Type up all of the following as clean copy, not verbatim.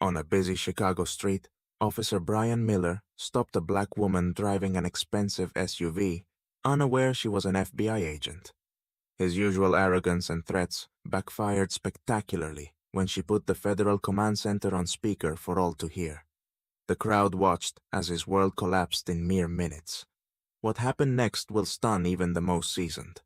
On a busy Chicago street, Officer Brian Miller stopped a black woman driving an expensive SUV, unaware she was an FBI agent. His usual arrogance and threats backfired spectacularly when she put the Federal Command Center on speaker for all to hear. The crowd watched as his world collapsed in mere minutes. What happened next will stun even the most seasoned.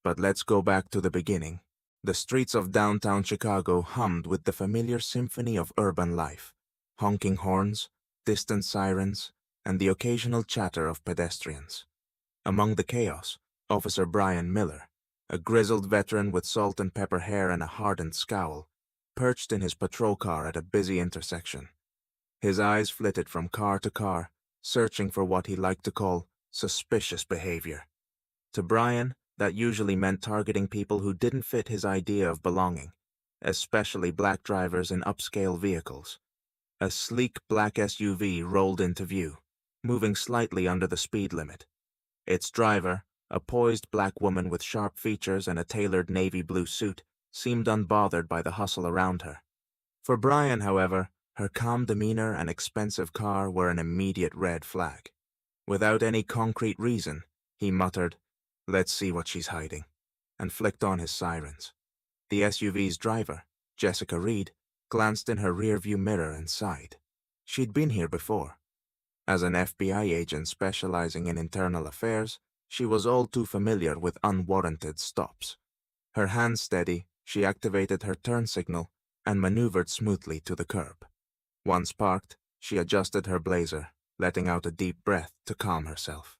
But let's go back to the beginning. The streets of downtown Chicago hummed with the familiar symphony of urban life, honking horns, distant sirens, and the occasional chatter of pedestrians. Among the chaos, Officer Brian Miller, a grizzled veteran with salt and pepper hair and a hardened scowl, perched in his patrol car at a busy intersection. His eyes flitted from car to car, searching for what he liked to call suspicious behavior. To Brian, that usually meant targeting people who didn't fit his idea of belonging, especially black drivers in upscale vehicles. A sleek black SUV rolled into view, moving slightly under the speed limit. Its driver, a poised black woman with sharp features and a tailored navy blue suit, seemed unbothered by the hustle around her. For Brian, however, her calm demeanor and expensive car were an immediate red flag. Without any concrete reason, he muttered, "Let's see what she's hiding," and flicked on his sirens. The SUV's driver, Jessica Reed, glanced in her rearview mirror and sighed. She'd been here before. As an FBI agent specializing in internal affairs, she was all too familiar with unwarranted stops. Her hands steady, she activated her turn signal and maneuvered smoothly to the curb. Once parked, she adjusted her blazer, letting out a deep breath to calm herself.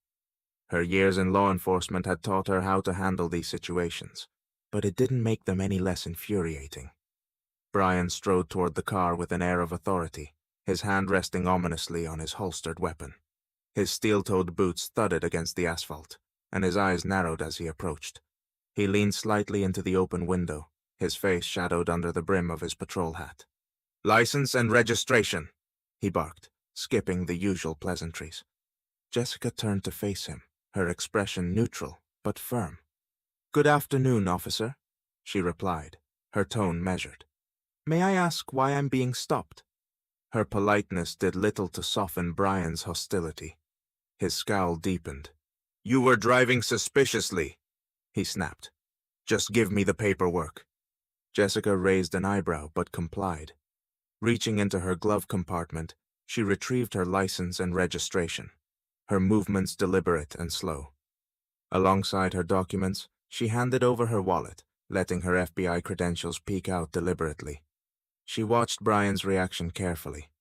Her years in law enforcement had taught her how to handle these situations, but it didn't make them any less infuriating. Brian strode toward the car with an air of authority, his hand resting ominously on his holstered weapon. His steel-toed boots thudded against the asphalt, and his eyes narrowed as he approached. He leaned slightly into the open window, his face shadowed under the brim of his patrol hat. "License and registration," he barked, skipping the usual pleasantries. Jessica turned to face him, her expression neutral but firm. "Good afternoon, officer," she replied, her tone measured. "May I ask why I'm being stopped?" Her politeness did little to soften Brian's hostility. His scowl deepened. "You were driving suspiciously," he snapped. "Just give me the paperwork." Jessica raised an eyebrow but complied. Reaching into her glove compartment, she retrieved her license and registration, her movements deliberate and slow. Alongside her documents, she handed over her wallet, letting her FBI credentials peek out deliberately. She watched Brian's reaction carefully.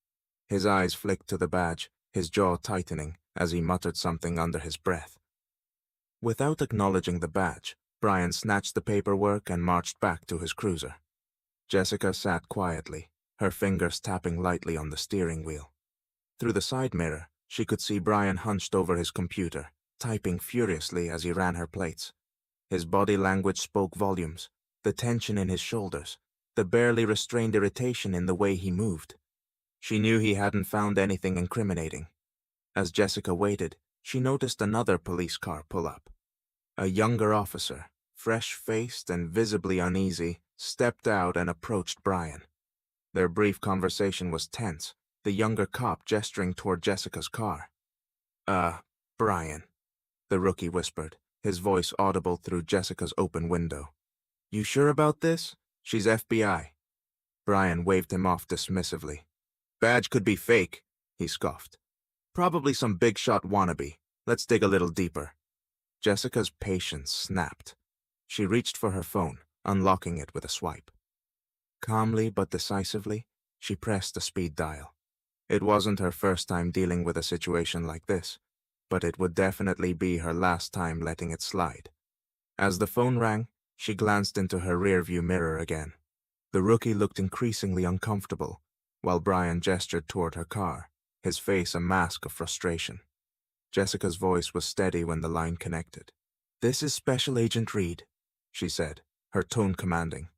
His eyes flicked to the badge, his jaw tightening as he muttered something under his breath. Without acknowledging the badge, Brian snatched the paperwork and marched back to his cruiser. Jessica sat quietly, her fingers tapping lightly on the steering wheel. Through the side mirror, she could see Brian hunched over his computer, typing furiously as he ran her plates. His body language spoke volumes, the tension in his shoulders, the barely restrained irritation in the way he moved. She knew he hadn't found anything incriminating. As Jessica waited, she noticed another police car pull up. A younger officer, fresh-faced and visibly uneasy, stepped out and approached Brian. Their brief conversation was tense, the younger cop gesturing toward Jessica's car. Brian," the rookie whispered, his voice audible through Jessica's open window. "You sure about this? She's FBI." Brian waved him off dismissively. "Badge could be fake," he scoffed. "Probably some big-shot wannabe. Let's dig a little deeper." Jessica's patience snapped. She reached for her phone, unlocking it with a swipe. Calmly but decisively, she pressed the speed dial. It wasn't her first time dealing with a situation like this, but it would definitely be her last time letting it slide. As the phone rang, she glanced into her rearview mirror again. The rookie looked increasingly uncomfortable, while Brian gestured toward her car, his face a mask of frustration. Jessica's voice was steady when the line connected. "This is Special Agent Reed," she said, her tone commanding.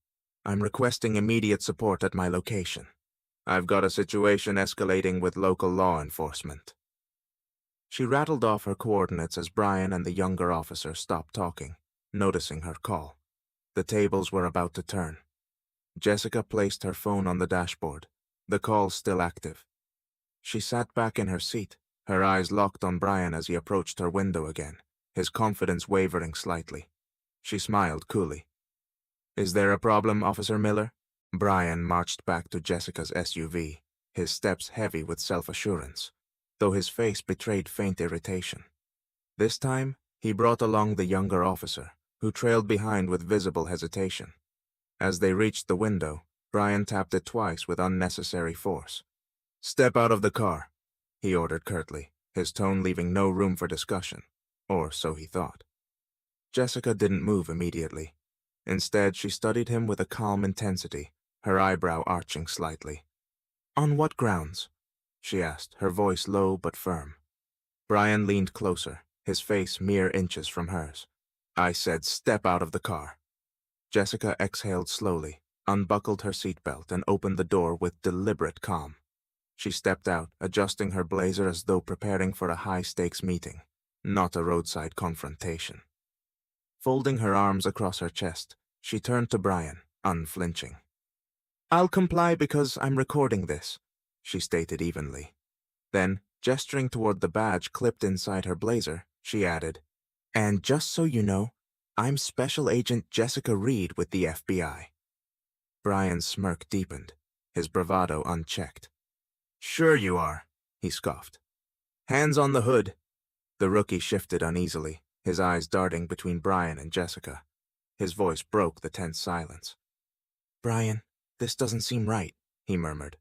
"I'm requesting immediate support at my location. I've got a situation escalating with local law enforcement." She rattled off her coordinates as Brian and the younger officer stopped talking, noticing her call. The tables were about to turn. Jessica placed her phone on the dashboard, the call still active. She sat back in her seat, her eyes locked on Brian as he approached her window again, his confidence wavering slightly. She smiled coolly. "Is there a problem, Officer Miller?" Brian marched back to Jessica's SUV, his steps heavy with self-assurance, though his face betrayed faint irritation. This time, he brought along the younger officer, who trailed behind with visible hesitation. As they reached the window, Brian tapped it twice with unnecessary force. "Step out of the car," he ordered curtly, his tone leaving no room for discussion, or so he thought. Jessica didn't move immediately. Instead, she studied him with a calm intensity, her eyebrow arching slightly. "On what grounds?" she asked, her voice low but firm. Brian leaned closer, his face mere inches from hers. "I said step out of the car." Jessica exhaled slowly, unbuckled her seatbelt, and opened the door with deliberate calm. She stepped out, adjusting her blazer as though preparing for a high-stakes meeting, not a roadside confrontation. Folding her arms across her chest, she turned to Brian, unflinching. "I'll comply because I'm recording this," she stated evenly. Then, gesturing toward the badge clipped inside her blazer, she added, "And just so you know, I'm Special Agent Jessica Reed with the FBI." Brian's smirk deepened, his bravado unchecked. "Sure you are," he scoffed. "Hands on the hood." The rookie shifted uneasily, his eyes darting between Brian and Jessica. His voice broke the tense silence. "Brian, this doesn't seem right," he murmured.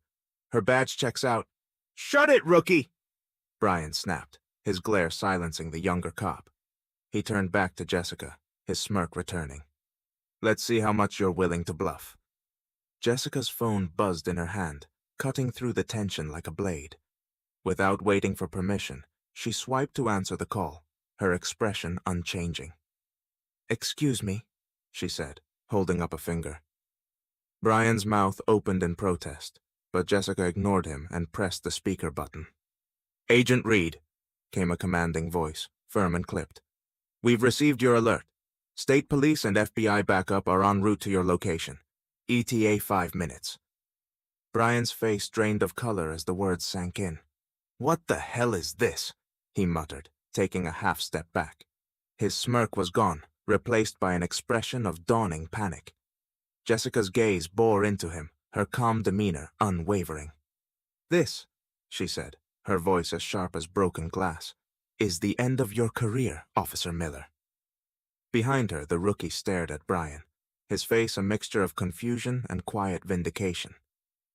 "Her badge checks out." "Shut it, rookie!" Brian snapped, his glare silencing the younger cop. He turned back to Jessica, his smirk returning. "Let's see how much you're willing to bluff." Jessica's phone buzzed in her hand, cutting through the tension like a blade. Without waiting for permission, she swiped to answer the call, her expression unchanging. "Excuse me," she said, holding up a finger. Brian's mouth opened in protest, but Jessica ignored him and pressed the speaker button. "Agent Reed," came a commanding voice, firm and clipped. "We've received your alert. State Police and FBI backup are en route to your location. ETA 5 minutes. Brian's face drained of color as the words sank in. "What the hell is this?" he muttered, taking a half step back. His smirk was gone, replaced by an expression of dawning panic. Jessica's gaze bore into him, her calm demeanor unwavering. "This," she said, her voice as sharp as broken glass, "is the end of your career, Officer Miller." Behind her, the rookie stared at Brian, his face a mixture of confusion and quiet vindication.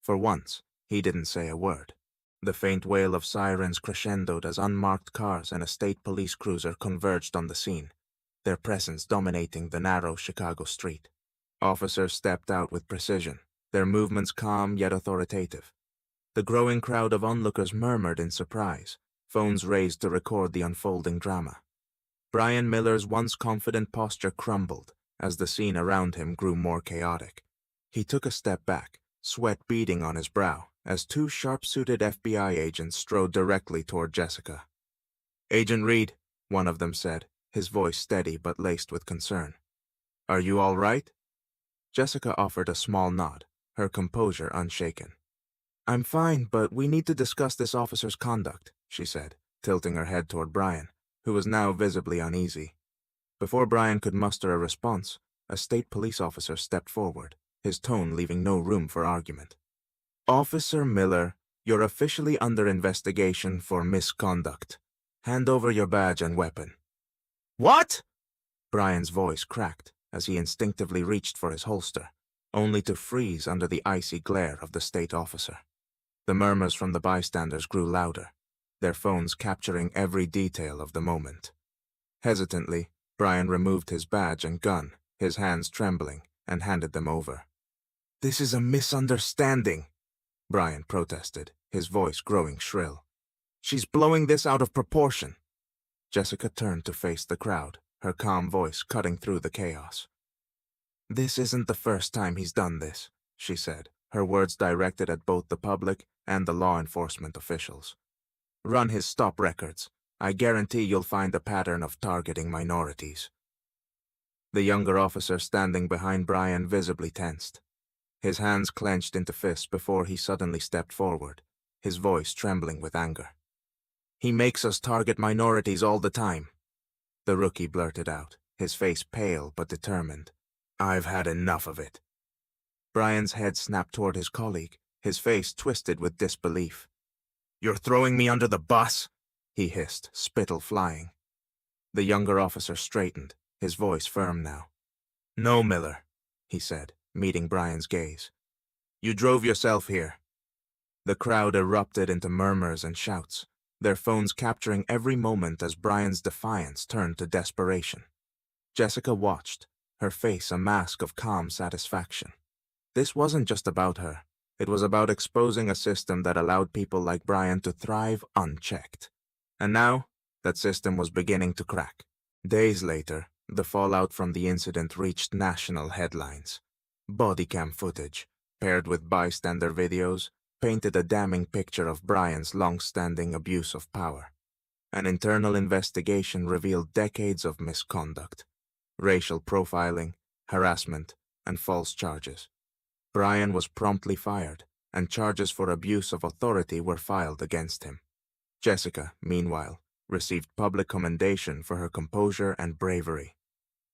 For once, he didn't say a word. The faint wail of sirens crescendoed as unmarked cars and a state police cruiser converged on the scene, their presence dominating the narrow Chicago street. Officers stepped out with precision, their movements calm yet authoritative. The growing crowd of onlookers murmured in surprise, phones raised to record the unfolding drama. Brian Miller's once confident posture crumbled as the scene around him grew more chaotic. He took a step back, sweat beading on his brow, as two sharp-suited FBI agents strode directly toward Jessica. "Agent Reed," one of them said, his voice steady but laced with concern. "Are you all right?" Jessica offered a small nod, her composure unshaken. "I'm fine, but we need to discuss this officer's conduct," she said, tilting her head toward Brian, who was now visibly uneasy. Before Brian could muster a response, a state police officer stepped forward, his tone leaving no room for argument. "Officer Miller, you're officially under investigation for misconduct. Hand over your badge and weapon." "What?" Brian's voice cracked as he instinctively reached for his holster, only to freeze under the icy glare of the state officer. The murmurs from the bystanders grew louder, their phones capturing every detail of the moment. Hesitantly, Brian removed his badge and gun, his hands trembling, and handed them over. "This is a misunderstanding," Brian protested, his voice growing shrill. "She's blowing this out of proportion." Jessica turned to face the crowd, her calm voice cutting through the chaos. "This isn't the first time he's done this," she said, her words directed at both the public and the law enforcement officials. "Run his stop records. I guarantee you'll find a pattern of targeting minorities." The younger officer standing behind Brian visibly tensed. His hands clenched into fists before he suddenly stepped forward, his voice trembling with anger. "He makes us target minorities all the time," the rookie blurted out, his face pale but determined. "I've had enough of it." Brian's head snapped toward his colleague, his face twisted with disbelief. "You're throwing me under the bus?" he hissed, spittle flying. The younger officer straightened, his voice firm now. "No, Miller," he said, meeting Brian's gaze. "You drove yourself here." The crowd erupted into murmurs and shouts, their phones capturing every moment as Brian's defiance turned to desperation. Jessica watched, her face a mask of calm satisfaction. This wasn't just about her. It was about exposing a system that allowed people like Brian to thrive unchecked. And now, that system was beginning to crack. Days later, the fallout from the incident reached national headlines. Bodycam footage, paired with bystander videos, painted a damning picture of Brian's long-standing abuse of power. An internal investigation revealed decades of misconduct, racial profiling, harassment, and false charges. Brian was promptly fired, and charges for abuse of authority were filed against him. Jessica, meanwhile, received public commendation for her composure and bravery.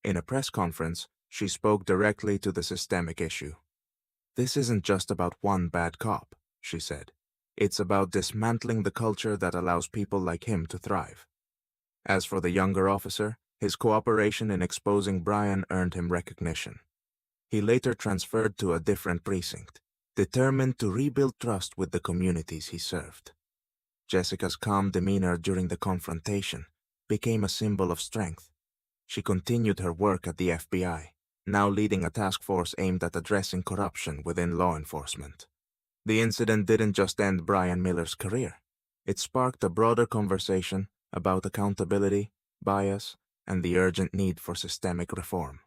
In a press conference, she spoke directly to the systemic issue. "This isn't just about one bad cop," she said. "It's about dismantling the culture that allows people like him to thrive." As for the younger officer, his cooperation in exposing Brian earned him recognition. He later transferred to a different precinct, determined to rebuild trust with the communities he served. Jessica's calm demeanor during the confrontation became a symbol of strength. She continued her work at the FBI, now leading a task force aimed at addressing corruption within law enforcement. The incident didn't just end Brian Miller's career. It sparked a broader conversation about accountability, bias, and the urgent need for systemic reform.